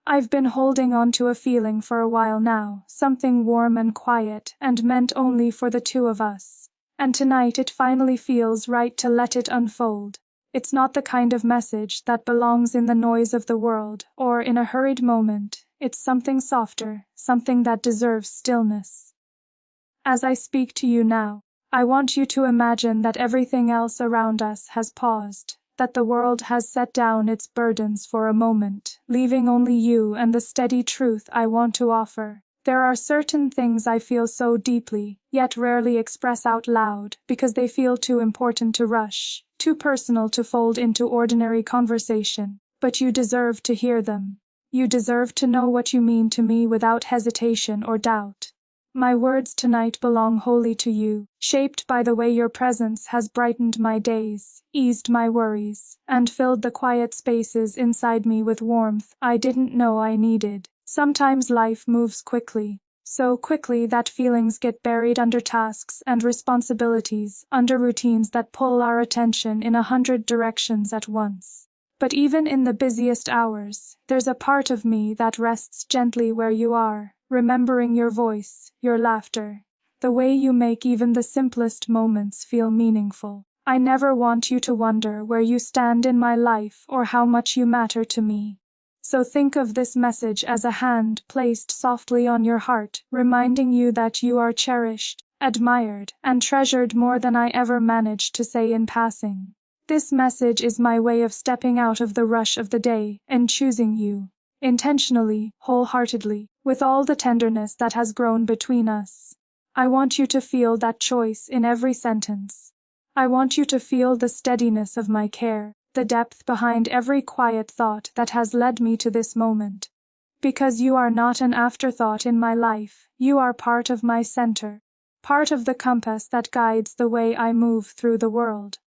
I've been holding on to a feeling for a while now, something warm and quiet, and meant only for the two of us. And tonight it finally feels right to let it unfold. It's not the kind of message that belongs in the noise of the world, or in a hurried moment. It's something softer, something that deserves stillness. As I speak to you now, I want you to imagine that everything else around us has paused, that the world has set down its burdens for a moment, leaving only you and the steady truth I want to offer. There are certain things I feel so deeply, yet rarely express out loud, because they feel too important to rush, too personal to fold into ordinary conversation. But you deserve to hear them. You deserve to know what you mean to me without hesitation or doubt. My words tonight belong wholly to you, shaped by the way your presence has brightened my days, eased my worries, and filled the quiet spaces inside me with warmth I didn't know I needed. Sometimes life moves quickly, so quickly that feelings get buried under tasks and responsibilities, under routines that pull our attention in 100 directions at once. But even in the busiest hours, there's a part of me that rests gently where you are, remembering your voice, your laughter, the way you make even the simplest moments feel meaningful. I never want you to wonder where you stand in my life or how much you matter to me. So think of this message as a hand placed softly on your heart, reminding you that you are cherished, admired, and treasured more than I ever managed to say in passing. This message is my way of stepping out of the rush of the day and choosing you, intentionally, wholeheartedly, with all the tenderness that has grown between us. I want you to feel that choice in every sentence. I want you to feel the steadiness of my care, the depth behind every quiet thought that has led me to this moment. Because you are not an afterthought in my life, you are part of my center, part of the compass that guides the way I move through the world.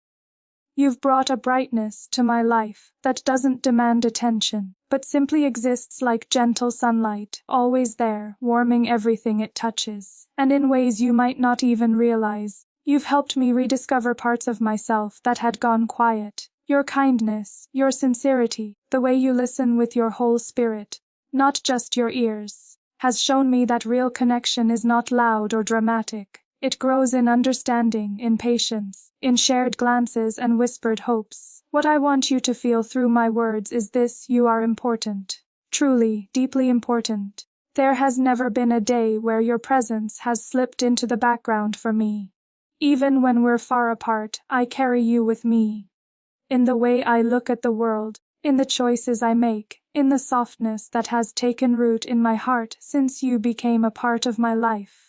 You've brought a brightness to my life that doesn't demand attention, but simply exists like gentle sunlight, always there, warming everything it touches. And in ways you might not even realize, you've helped me rediscover parts of myself that had gone quiet. Your kindness, your sincerity, the way you listen with your whole spirit, not just your ears, has shown me that real connection is not loud or dramatic. It grows in understanding, in patience, in shared glances and whispered hopes. What I want you to feel through my words is this: you are important. Truly, deeply important. There has never been a day where your presence has slipped into the background for me. Even when we're far apart, I carry you with me. In the way I look at the world, in the choices I make, in the softness that has taken root in my heart since you became a part of my life.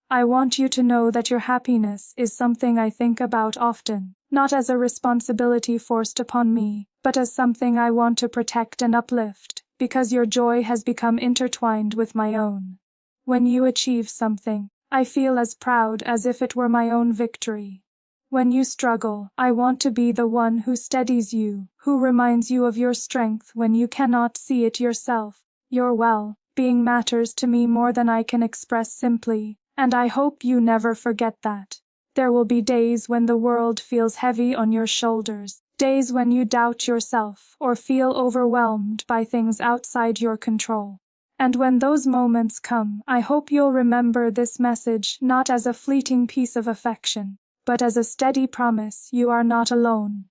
I want you to know that your happiness is something I think about often, not as a responsibility forced upon me, but as something I want to protect and uplift, because your joy has become intertwined with my own. When you achieve something, I feel as proud as if it were my own victory. When you struggle, I want to be the one who steadies you, who reminds you of your strength when you cannot see it yourself. Your well-being matters to me more than I can express simply. And I hope you never forget that. There will be days when the world feels heavy on your shoulders, days when you doubt yourself or feel overwhelmed by things outside your control. And when those moments come, I hope you'll remember this message not as a fleeting piece of affection, but as a steady promise you are not alone.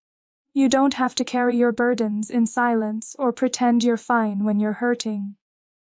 You don't have to carry your burdens in silence or pretend you're fine when you're hurting.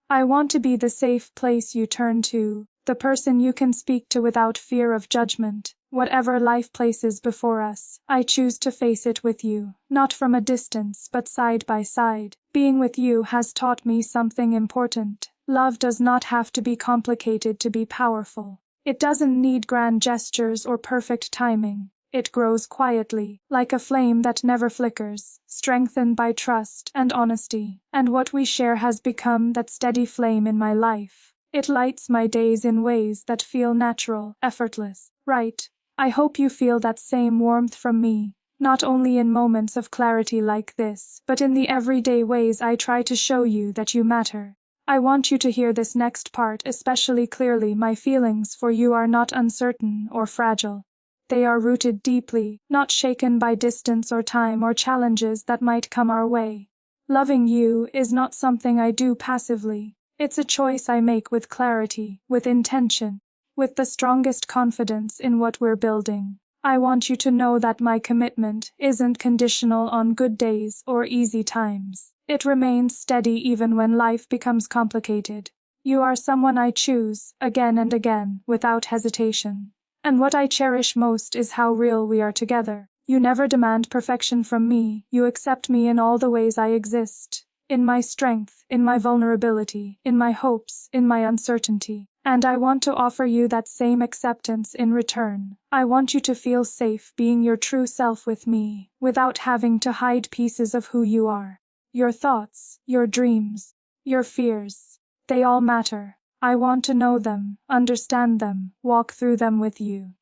I want to be the safe place you turn to, the person you can speak to without fear of judgment. Whatever life places before us, I choose to face it with you, not from a distance but side by side. Being with you has taught me something important. Love does not have to be complicated to be powerful. It doesn't need grand gestures or perfect timing. It grows quietly, like a flame that never flickers, strengthened by trust and honesty. And what we share has become that steady flame in my life. It lights my days in ways that feel natural, effortless, right? I hope you feel that same warmth from me, not only in moments of clarity like this, but in the everyday ways I try to show you that you matter. I want you to hear this next part especially clearly. My feelings for you are not uncertain or fragile. They are rooted deeply, not shaken by distance or time or challenges that might come our way. Loving you is not something I do passively. It's a choice I make with clarity, with intention, with the strongest confidence in what we're building. I want you to know that my commitment isn't conditional on good days or easy times. It remains steady even when life becomes complicated. You are someone I choose, again and again, without hesitation. And what I cherish most is how real we are together. You never demand perfection from me, you accept me in all the ways I exist. In my strength, in my vulnerability, in my hopes, in my uncertainty. And I want to offer you that same acceptance in return. I want you to feel safe being your true self with me, without having to hide pieces of who you are. Your thoughts, your dreams, your fears, they all matter. I want to know them, understand them, walk through them with you.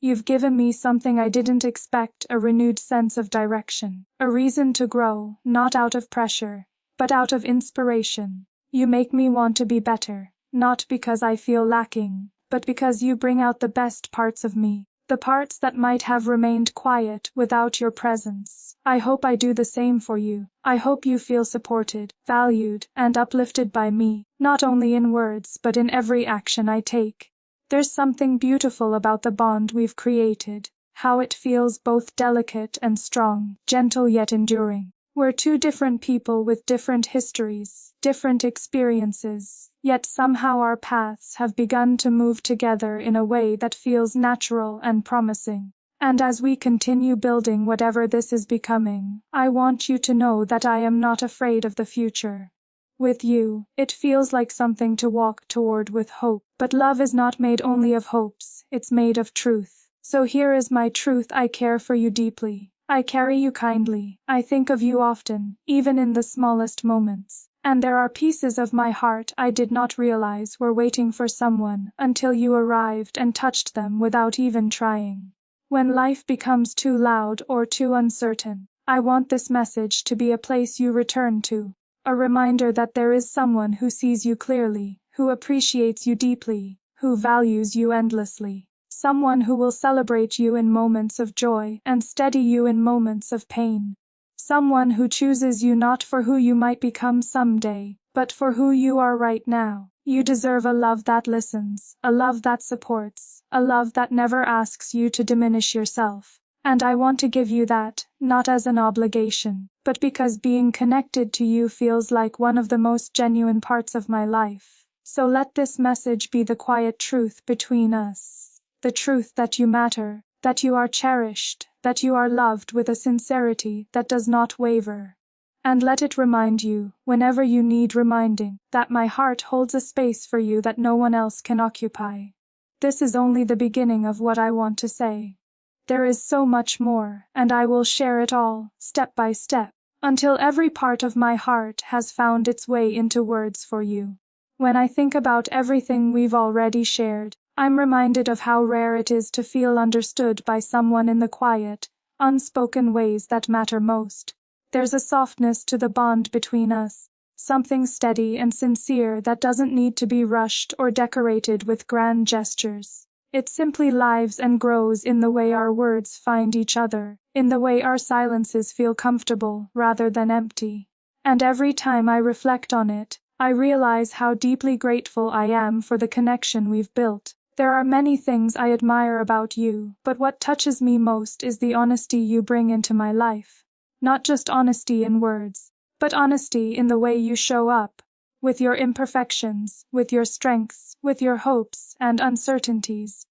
You've given me something I didn't expect, a renewed sense of direction, a reason to grow, not out of pressure, but out of inspiration. You make me want to be better, not because I feel lacking, but because you bring out the best parts of me, the parts that might have remained quiet without your presence. I hope I do the same for you. I hope you feel supported, valued, and uplifted by me, not only in words but in every action I take. There's something beautiful about the bond we've created, how it feels both delicate and strong, gentle yet enduring. We're two different people with different histories, different experiences, yet somehow our paths have begun to move together in a way that feels natural and promising. And as we continue building whatever this is becoming, I want you to know that I am not afraid of the future. With you, it feels like something to walk toward with hope. But love is not made only of hopes, it's made of truth. So here is my truth: I care for you deeply. I carry you kindly. I think of you often, even in the smallest moments. And there are pieces of my heart I did not realize were waiting for someone until you arrived and touched them without even trying. When life becomes too loud or too uncertain, I want this message to be a place you return to. A reminder that there is someone who sees you clearly, who appreciates you deeply, who values you endlessly. Someone who will celebrate you in moments of joy and steady you in moments of pain. Someone who chooses you not for who you might become someday, but for who you are right now. You deserve a love that listens, a love that supports, a love that never asks you to diminish yourself. And I want to give you that, not as an obligation, but because being connected to you feels like one of the most genuine parts of my life. So let this message be the quiet truth between us. The truth that you matter, that you are cherished, that you are loved with a sincerity that does not waver. And let it remind you, whenever you need reminding, that my heart holds a space for you that no one else can occupy. This is only the beginning of what I want to say. There is so much more, and I will share it all, step by step, until every part of my heart has found its way into words for you. When I think about everything we've already shared, I'm reminded of how rare it is to feel understood by someone in the quiet, unspoken ways that matter most. There's a softness to the bond between us, something steady and sincere that doesn't need to be rushed or decorated with grand gestures. It simply lives and grows in the way our words find each other, in the way our silences feel comfortable rather than empty. And every time I reflect on it, I realize how deeply grateful I am for the connection we've built. There are many things I admire about you, but what touches me most is the honesty you bring into my life. Not just honesty in words, but honesty in the way you show up. With your imperfections, with your strengths, with your hopes and uncertainties.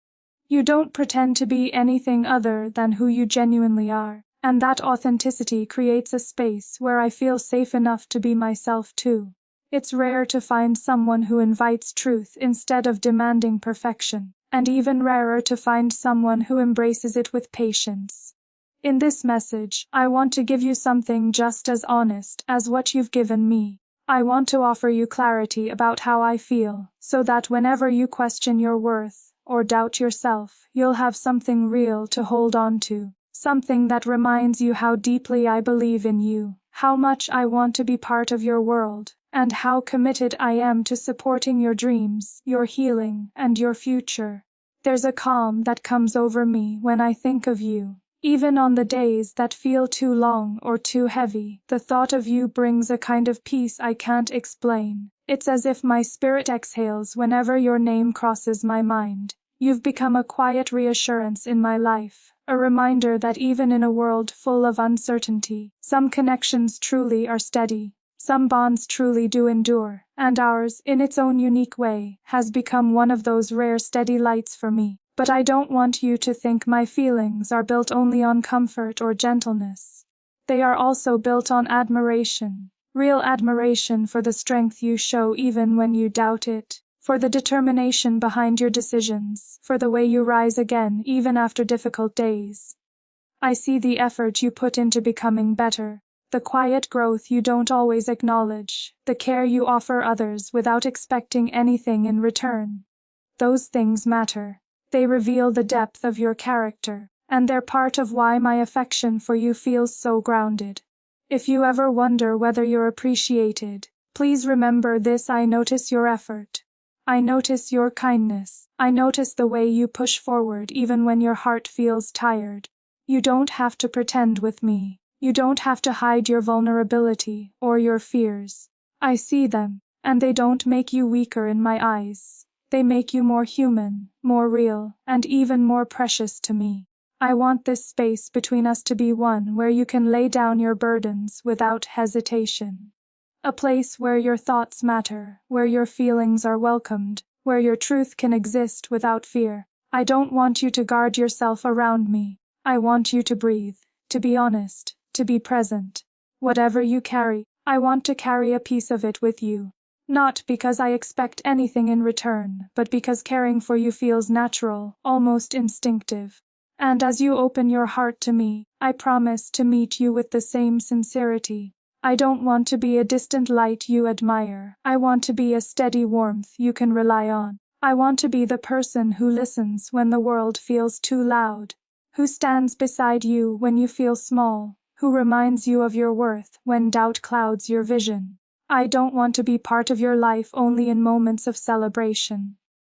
You don't pretend to be anything other than who you genuinely are, and that authenticity creates a space where I feel safe enough to be myself too. It's rare to find someone who invites truth instead of demanding perfection, and even rarer to find someone who embraces it with patience. In this message, I want to give you something just as honest as what you've given me. I want to offer you clarity about how I feel, so that whenever you question your worth or doubt yourself, you'll have something real to hold on to, something that reminds you how deeply I believe in you, how much I want to be part of your world, and how committed I am to supporting your dreams, your healing, and your future. There's a calm that comes over me when I think of you. Even on the days that feel too long or too heavy, the thought of you brings a kind of peace I can't explain. It's as if my spirit exhales whenever your name crosses my mind. You've become a quiet reassurance in my life, a reminder that even in a world full of uncertainty, some connections truly are steady, some bonds truly do endure, and ours, in its own unique way, has become one of those rare steady lights for me. But I don't want you to think my feelings are built only on comfort or gentleness. They are also built on admiration, real admiration for the strength you show even when you doubt it, for the determination behind your decisions, for the way you rise again even after difficult days. I see the effort you put into becoming better, the quiet growth you don't always acknowledge, the care you offer others without expecting anything in return. Those things matter. They reveal the depth of your character, and they're part of why my affection for you feels so grounded. If you ever wonder whether you're appreciated, please remember this: I notice your effort. I notice your kindness. I notice the way you push forward even when your heart feels tired. You don't have to pretend with me. You don't have to hide your vulnerability or your fears. I see them, and they don't make you weaker in my eyes. They make you more human, more real, and even more precious to me. I want this space between us to be one where you can lay down your burdens without hesitation. A place where your thoughts matter, where your feelings are welcomed, where your truth can exist without fear. I don't want you to guard yourself around me. I want you to breathe, to be honest, to be present. Whatever you carry, I want to carry a piece of it with you. Not because I expect anything in return, but because caring for you feels natural, almost instinctive. And as you open your heart to me, I promise to meet you with the same sincerity. I don't want to be a distant light you admire. I want to be a steady warmth you can rely on. I want to be the person who listens when the world feels too loud, who stands beside you when you feel small, who reminds you of your worth when doubt clouds your vision. I don't want to be part of your life only in moments of celebration.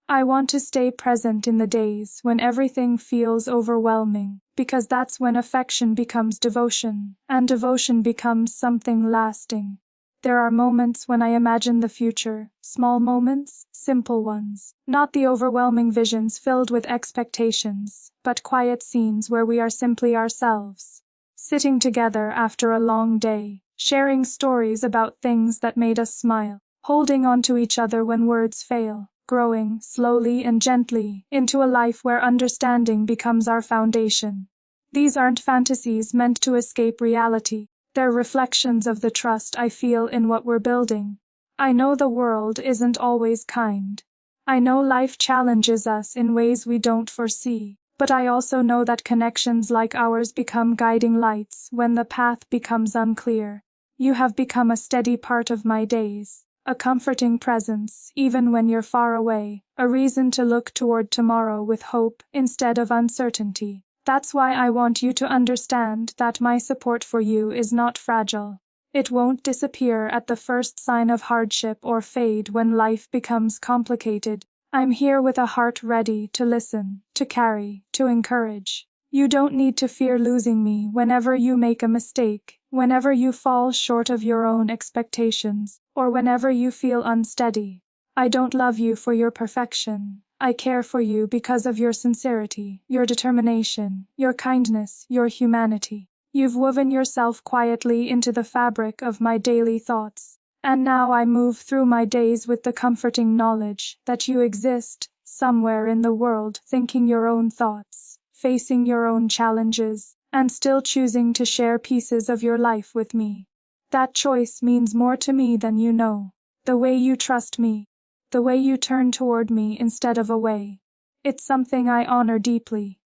I want to stay present in the days when everything feels overwhelming, because that's when affection becomes devotion, and devotion becomes something lasting. There are moments when I imagine the future, small moments, simple ones, not the overwhelming visions filled with expectations, but quiet scenes where we are simply ourselves, sitting together after a long day, sharing stories about things that made us smile, holding on to each other when words fail, growing, slowly and gently, into a life where understanding becomes our foundation. These aren't fantasies meant to escape reality. They're reflections of the trust I feel in what we're building. I know the world isn't always kind. I know life challenges us in ways we don't foresee. But I also know that connections like ours become guiding lights when the path becomes unclear. You have become a steady part of my days, a comforting presence even when you're far away, a reason to look toward tomorrow with hope instead of uncertainty. That's why I want you to understand that my support for you is not fragile. It won't disappear at the first sign of hardship or fade when life becomes complicated. I'm here with a heart ready to listen, to carry, to encourage. You don't need to fear losing me whenever you make a mistake, whenever you fall short of your own expectations, or whenever you feel unsteady. I don't love you for your perfection. I care for you because of your sincerity, your determination, your kindness, your humanity. You've woven yourself quietly into the fabric of my daily thoughts. And now I move through my days with the comforting knowledge that you exist, somewhere in the world, thinking your own thoughts, facing your own challenges, and still choosing to share pieces of your life with me. That choice means more to me than you know. The way you trust me, the way you turn toward me instead of away. It's something I honor deeply.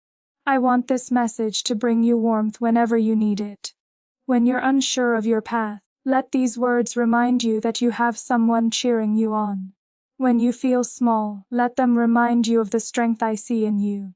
I want this message to bring you warmth whenever you need it. When you're unsure of your path, let these words remind you that you have someone cheering you on. When you feel small, let them remind you of the strength I see in you.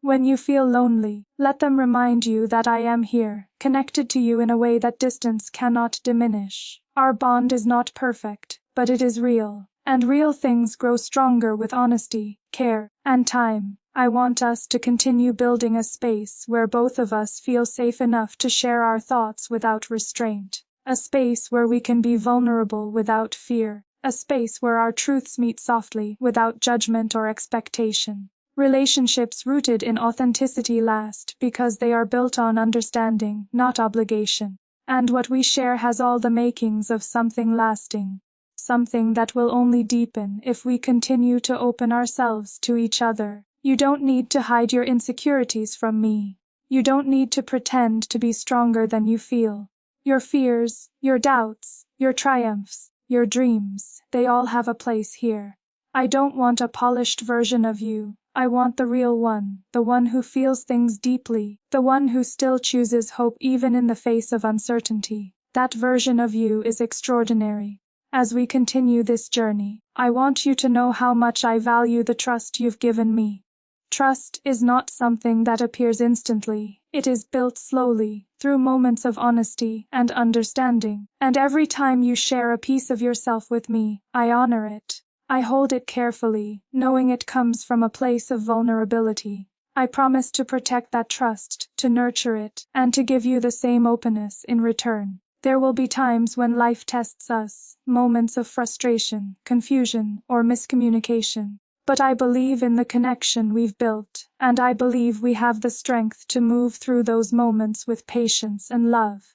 When you feel lonely, let them remind you that I am here, connected to you in a way that distance cannot diminish. Our bond is not perfect, but it is real, and real things grow stronger with honesty, care, and time. I want us to continue building a space where both of us feel safe enough to share our thoughts without restraint. A space where we can be vulnerable without fear. A space where our truths meet softly without judgment or expectation. Relationships rooted in authenticity last because they are built on understanding, not obligation. And what we share has all the makings of something lasting. Something that will only deepen if we continue to open ourselves to each other. You don't need to hide your insecurities from me. You don't need to pretend to be stronger than you feel. Your fears, your doubts, your triumphs, your dreams, they all have a place here. I don't want a polished version of you. I want the real one, the one who feels things deeply, the one who still chooses hope even in the face of uncertainty. That version of you is extraordinary. As we continue this journey, I want you to know how much I value the trust you've given me. Trust is not something that appears instantly. It is built slowly, through moments of honesty and understanding. And every time you share a piece of yourself with me, I honor it. I hold it carefully, knowing it comes from a place of vulnerability. I promise to protect that trust, to nurture it, and to give you the same openness in return. There will be times when life tests us, moments of frustration, confusion, or miscommunication. But I believe in the connection we've built, and I believe we have the strength to move through those moments with patience and love.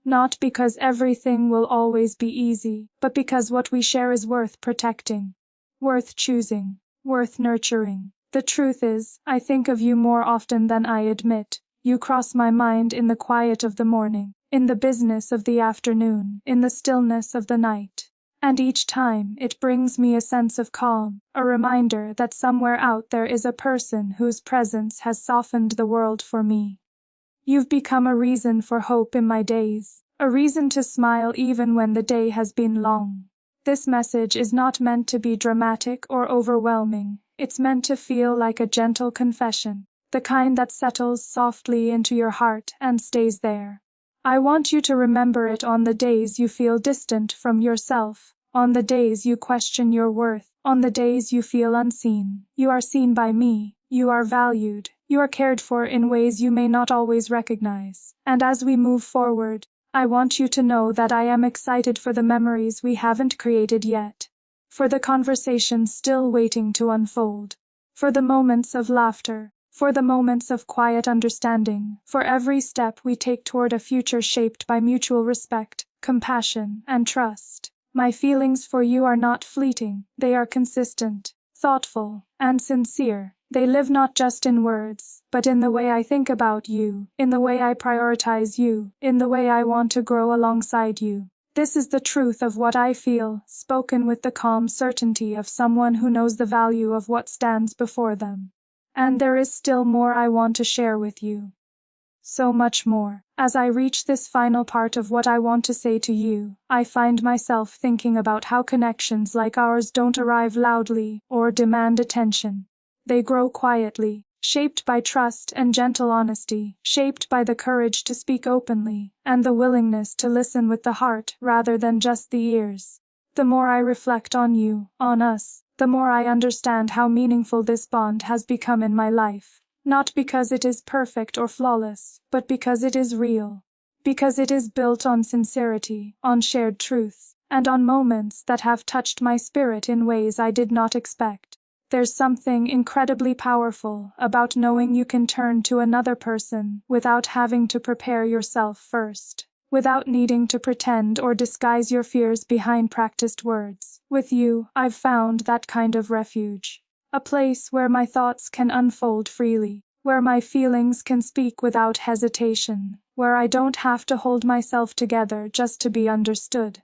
Not because everything will always be easy, but because what we share is worth protecting, worth choosing, worth nurturing. The truth is, I think of you more often than I admit. You cross my mind in the quiet of the morning, in the business of the afternoon, in the stillness of the night. And each time, it brings me a sense of calm, a reminder that somewhere out there is a person whose presence has softened the world for me. You've become a reason for hope in my days, a reason to smile even when the day has been long. This message is not meant to be dramatic or overwhelming. It's meant to feel like a gentle confession, the kind that settles softly into your heart and stays there. I want you to remember it on the days you feel distant from yourself, on the days you question your worth, on the days you feel unseen. You are seen by me, you are valued, you are cared for in ways you may not always recognize. And as we move forward, I want you to know that I am excited for the memories we haven't created yet, for the conversations still waiting to unfold, for the moments of laughter, for the moments of quiet understanding, for every step we take toward a future shaped by mutual respect, compassion, and trust. My feelings for you are not fleeting, they are consistent, thoughtful, and sincere. They live not just in words, but in the way I think about you, in the way I prioritize you, in the way I want to grow alongside you. This is the truth of what I feel, spoken with the calm certainty of someone who knows the value of what stands before them. And there is still more I want to share with you. So much more. As I reach this final part of what I want to say to you, I find myself thinking about how connections like ours don't arrive loudly or demand attention. They grow quietly, shaped by trust and gentle honesty, shaped by the courage to speak openly, and the willingness to listen with the heart rather than just the ears. The more I reflect on you, on us, the more I understand how meaningful this bond has become in my life. Not because it is perfect or flawless, but because it is real. Because it is built on sincerity, on shared truth, and on moments that have touched my spirit in ways I did not expect. There's something incredibly powerful about knowing you can turn to another person without having to prepare yourself first, without needing to pretend or disguise your fears behind practiced words. With you, I've found that kind of refuge. A place where my thoughts can unfold freely, where my feelings can speak without hesitation, where I don't have to hold myself together just to be understood.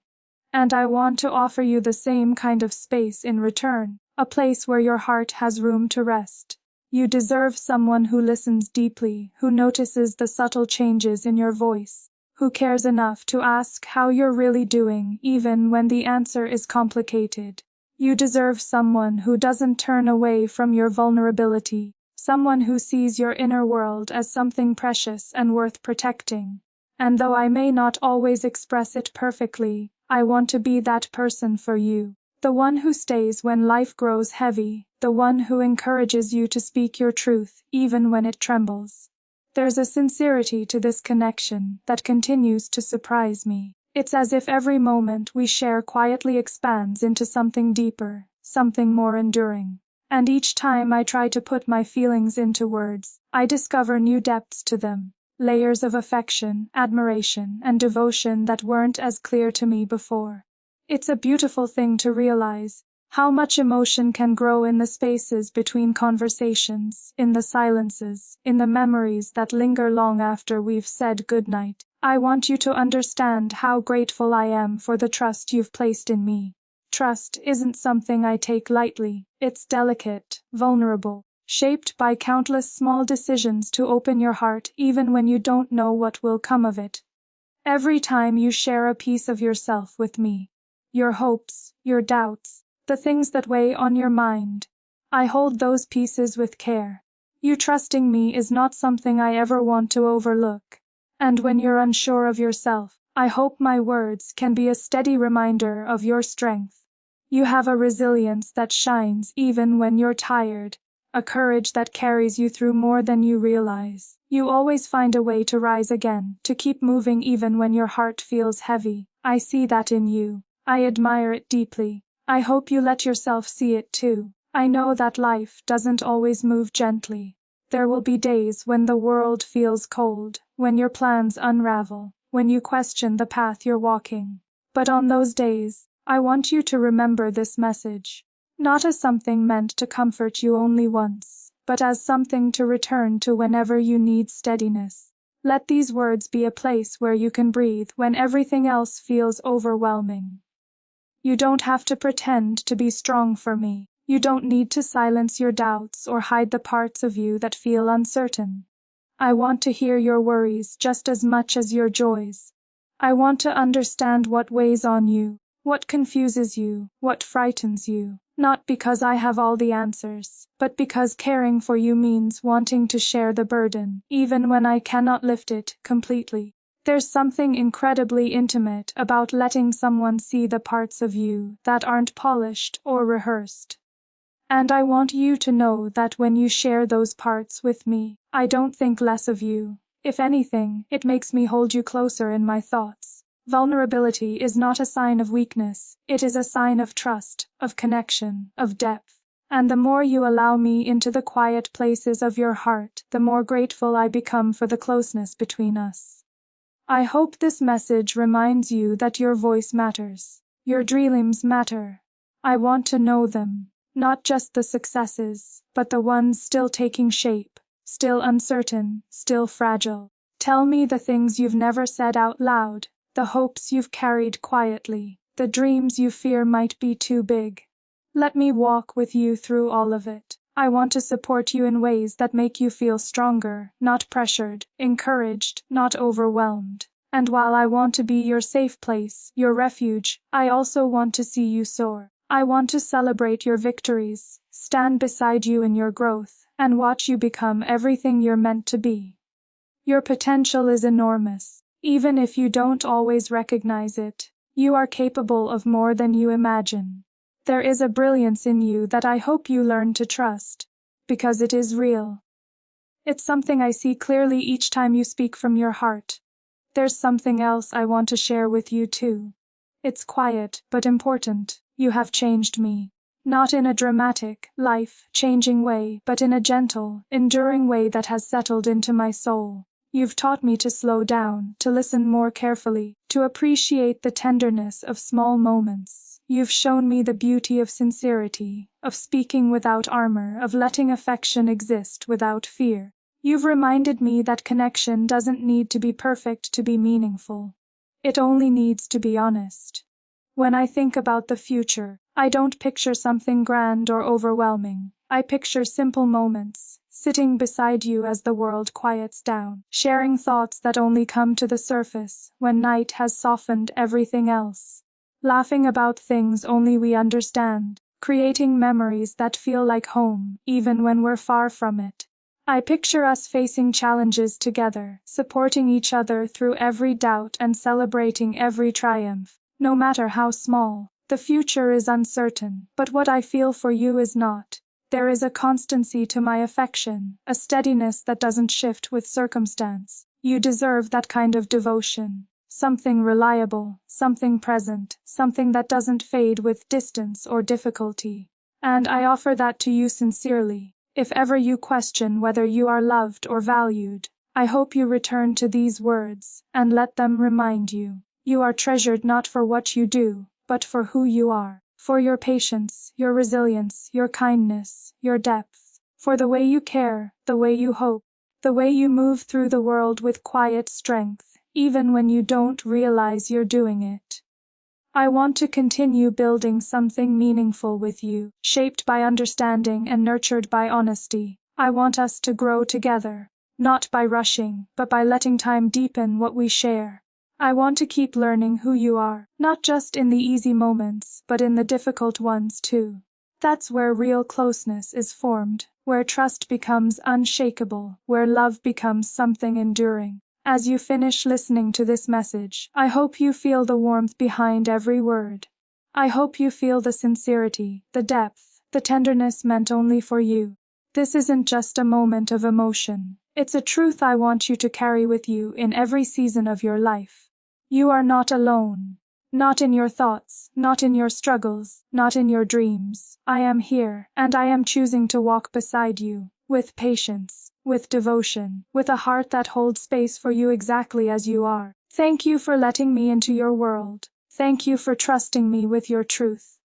And I want to offer you the same kind of space in return, a place where your heart has room to rest. You deserve someone who listens deeply, who notices the subtle changes in your voice, who cares enough to ask how you're really doing even when the answer is complicated. You deserve someone who doesn't turn away from your vulnerability, someone who sees your inner world as something precious and worth protecting. And though I may not always express it perfectly, I want to be that person for you. The one who stays when life grows heavy, the the one who encourages you to speak your truth even when it trembles. There's a sincerity to this connection that continues to surprise me. It's as if every moment we share quietly expands into something deeper, something more enduring. And each time I try to put my feelings into words, I discover new depths to them, layers of affection, admiration, and devotion that weren't as clear to me before. It's a beautiful thing to realize how much emotion can grow in the spaces between conversations, in the silences, in the memories that linger long after we've said goodnight. I want you to understand how grateful I am for the trust you've placed in me. Trust isn't something I take lightly. It's delicate, vulnerable, shaped by countless small decisions to open your heart even when you don't know what will come of it. Every time you share a piece of yourself with me, your hopes, your doubts, the things that weigh on your mind, I hold those pieces with care. You trusting me is not something I ever want to overlook. And when you're unsure of yourself, I hope my words can be a steady reminder of your strength. You have a resilience that shines even when you're tired, a courage that carries you through more than you realize. You always find a way to rise again, to keep moving even when your heart feels heavy. I see that in you. I admire it deeply. I hope you let yourself see it too. I know that life doesn't always move gently. There will be days when the world feels cold, when your plans unravel, when you question the path you're walking. But on those days, I want you to remember this message, not as something meant to comfort you only once, but as something to return to whenever you need steadiness. Let these words be a place where you can breathe when everything else feels overwhelming. You don't have to pretend to be strong for me. You don't need to silence your doubts or hide the parts of you that feel uncertain. I want to hear your worries just as much as your joys. I want to understand what weighs on you, what confuses you, what frightens you, not because I have all the answers, but because caring for you means wanting to share the burden, even when I cannot lift it completely. There's something incredibly intimate about letting someone see the parts of you that aren't polished or rehearsed. And I want you to know that when you share those parts with me, I don't think less of you. If anything, it makes me hold you closer in my thoughts. Vulnerability is not a sign of weakness, it is a sign of trust, of connection, of depth. And the more you allow me into the quiet places of your heart, the more grateful I become for the closeness between us. I hope this message reminds you that your voice matters. Your dreams matter. I want to know them. Not just the successes, but the ones still taking shape, still uncertain, still fragile. Tell me the things you've never said out loud, the hopes you've carried quietly, the dreams you fear might be too big. Let me walk with you through all of it. I want to support you in ways that make you feel stronger, not pressured, encouraged, not overwhelmed. And while I want to be your safe place, your refuge, I also want to see you soar. I want to celebrate your victories, stand beside you in your growth, and watch you become everything you're meant to be. Your potential is enormous. Even if you don't always recognize it, you are capable of more than you imagine. There is a brilliance in you that I hope you learn to trust, because it is real. It's something I see clearly each time you speak from your heart. There's something else I want to share with you too. It's quiet, but important. You have changed me. Not in a dramatic, life-changing way, but in a gentle, enduring way that has settled into my soul. You've taught me to slow down, to listen more carefully, to appreciate the tenderness of small moments. You've shown me the beauty of sincerity, of speaking without armor, of letting affection exist without fear. You've reminded me that connection doesn't need to be perfect to be meaningful. It only needs to be honest. When I think about the future, I don't picture something grand or overwhelming. I picture simple moments, sitting beside you as the world quiets down, sharing thoughts that only come to the surface when night has softened everything else, laughing about things only we understand, creating memories that feel like home, even when we're far from it. I picture us facing challenges together, supporting each other through every doubt and celebrating every triumph. No matter how small, the future is uncertain, but what I feel for you is not. There is a constancy to my affection, a steadiness that doesn't shift with circumstance. You deserve that kind of devotion. Something reliable, something present, something that doesn't fade with distance or difficulty. And I offer that to you sincerely. If ever you question whether you are loved or valued, I hope you return to these words, and let them remind you. You are treasured not for what you do, but for who you are. For your patience, your resilience, your kindness, your depth. For the way you care, the way you hope, the way you move through the world with quiet strength, even when you don't realize you're doing it. I want to continue building something meaningful with you, shaped by understanding and nurtured by honesty. I want us to grow together, not by rushing, but by letting time deepen what we share. I want to keep learning who you are, not just in the easy moments, but in the difficult ones too. That's where real closeness is formed, where trust becomes unshakable, where love becomes something enduring. As you finish listening to this message, I hope you feel the warmth behind every word. I hope you feel the sincerity, the depth, the tenderness meant only for you. This isn't just a moment of emotion. It's a truth I want you to carry with you in every season of your life. You are not alone. Not in your thoughts, not in your struggles, not in your dreams. I am here, and I am choosing to walk beside you, with patience, with devotion, with a heart that holds space for you exactly as you are. Thank you for letting me into your world. Thank you for trusting me with your truth.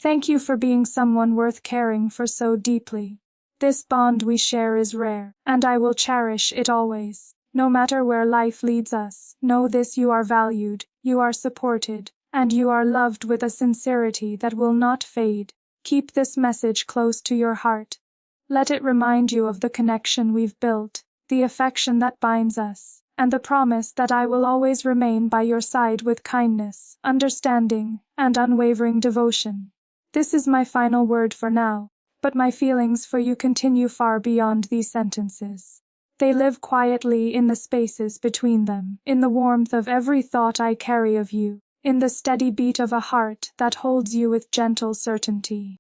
Thank you for being someone worth caring for so deeply. This bond we share is rare, and I will cherish it always. No matter where life leads us, know this: you are valued, you are supported, and you are loved with a sincerity that will not fade. Keep this message close to your heart. Let it remind you of the connection we've built, the affection that binds us, and the promise that I will always remain by your side with kindness, understanding, and unwavering devotion. This is my final word for now, but my feelings for you continue far beyond these sentences. They live quietly in the spaces between them, in the warmth of every thought I carry of you, in the steady beat of a heart that holds you with gentle certainty.